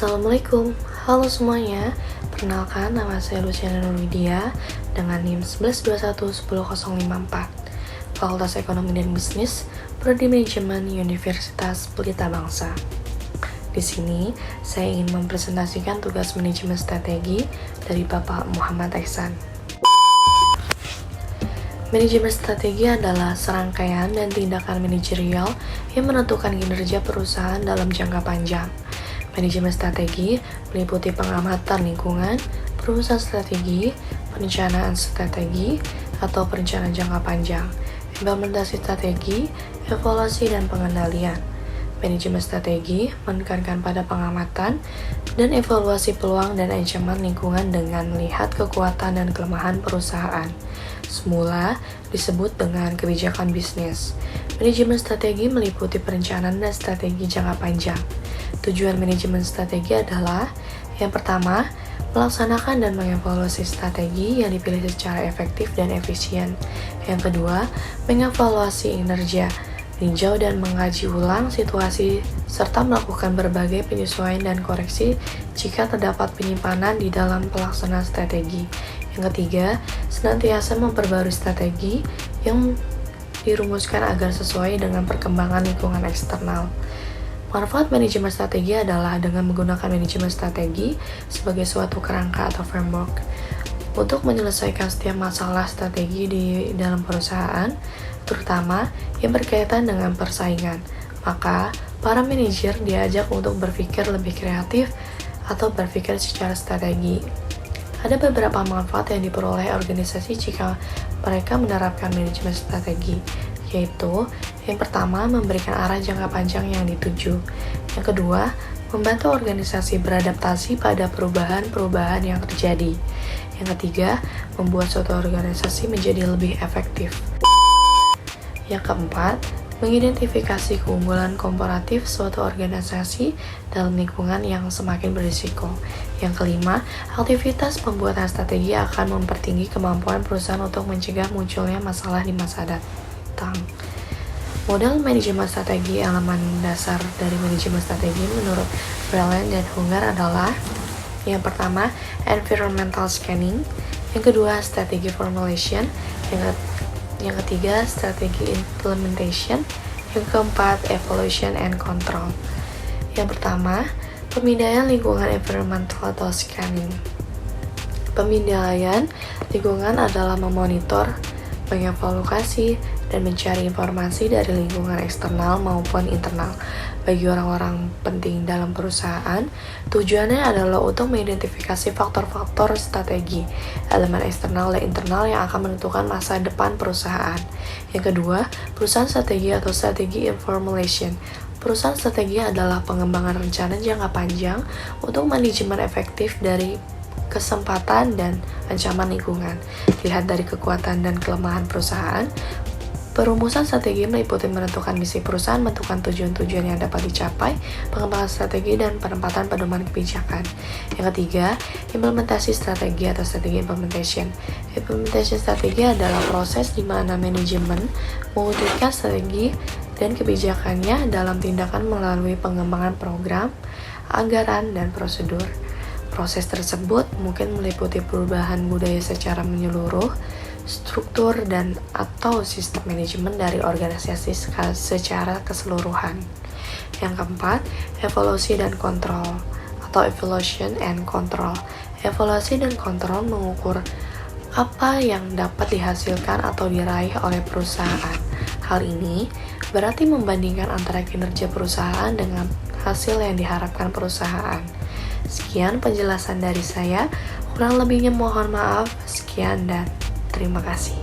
Assalamualaikum, halo semuanya. Perkenalkan, nama saya Luciana Nurwidia dengan NIM 1121-10054, Fakultas Ekonomi dan Bisnis, Prodi Manajemen Universitas Pelita Bangsa. Di sini, saya ingin mempresentasikan tugas manajemen strategi dari Bapak Muhammad Ihsan. Manajemen strategi adalah serangkaian dan tindakan manajerial yang menentukan kinerja perusahaan dalam jangka panjang. Manajemen strategi meliputi pengamatan lingkungan, perumusan strategi, perencanaan strategi, atau perencanaan jangka panjang, implementasi strategi, evaluasi, dan pengendalian. Manajemen strategi menekankan pada pengamatan dan evaluasi peluang dan ancaman lingkungan dengan melihat kekuatan dan kelemahan perusahaan. Semula disebut dengan kebijakan bisnis. Manajemen strategi meliputi perencanaan dan strategi jangka panjang. Tujuan manajemen strategi adalah yang pertama, melaksanakan dan mengevaluasi strategi yang dipilih secara efektif dan efisien. Yang kedua, mengevaluasi kinerja, meninjau dan mengkaji ulang situasi, serta melakukan berbagai penyesuaian dan koreksi jika terdapat penyimpanan di dalam pelaksanaan strategi. Yang ketiga, senantiasa memperbarui strategi yang dirumuskan agar sesuai dengan perkembangan lingkungan eksternal. Manfaat manajemen strategi adalah dengan menggunakan manajemen strategi sebagai suatu kerangka atau framework untuk menyelesaikan setiap masalah strategi di dalam perusahaan, terutama yang berkaitan dengan persaingan. Maka, para manajer diajak untuk berpikir lebih kreatif atau berpikir secara strategi. Ada beberapa manfaat yang diperoleh organisasi jika mereka menerapkan manajemen strategi, yaitu yang pertama, memberikan arah jangka panjang yang dituju. Yang kedua, membantu organisasi beradaptasi pada perubahan-perubahan yang terjadi. Yang ketiga, membuat suatu organisasi menjadi lebih efektif. Yang keempat, mengidentifikasi keunggulan komparatif suatu organisasi dalam lingkungan yang semakin berisiko. Yang kelima, aktivitas pembuatan strategi akan mempertinggi kemampuan perusahaan untuk mencegah munculnya masalah di masa datang. Model manajemen strategi, elemen dasar dari manajemen strategi menurut Breland dan Hunger adalah yang pertama, environmental scanning, yang kedua, strategi formulation, yang ketiga, strategi implementation, yang keempat, evaluation and control. Yang pertama, pemindaian lingkungan environmental atau scanning. Pemindaian lingkungan adalah memonitor, mengevaluasi, dan mencari informasi dari lingkungan eksternal maupun internal. Bagi orang-orang penting dalam perusahaan, tujuannya adalah untuk mengidentifikasi faktor-faktor strategi, elemen eksternal dan internal yang akan menentukan masa depan perusahaan. Yang kedua, perusahaan strategi atau strategi formulation. Perusahaan strategi adalah pengembangan rencana jangka panjang untuk manajemen efektif dari kesempatan dan ancaman lingkungan. Dilihat dari kekuatan dan kelemahan perusahaan, perumusan strategi meliputi menentukan misi perusahaan, menentukan tujuan-tujuan yang dapat dicapai, pengembangan strategi, dan penempatan pedoman kebijakan. Yang ketiga, implementasi strategi atau strategi implementation. Implementation strategi adalah proses di mana manajemen mewujudkan strategi dan kebijakannya dalam tindakan melalui pengembangan program, anggaran, dan prosedur. Proses tersebut mungkin meliputi perubahan budaya secara menyeluruh, struktur dan atau sistem manajemen dari organisasi secara keseluruhan. Yang keempat, evaluasi dan kontrol atau evaluation and control. Evaluasi dan kontrol mengukur apa yang dapat dihasilkan atau diraih oleh perusahaan. Hal ini berarti membandingkan antara kinerja perusahaan dengan hasil yang diharapkan perusahaan. Sekian penjelasan dari saya, kurang lebihnya mohon maaf. Sekian dan terima kasih.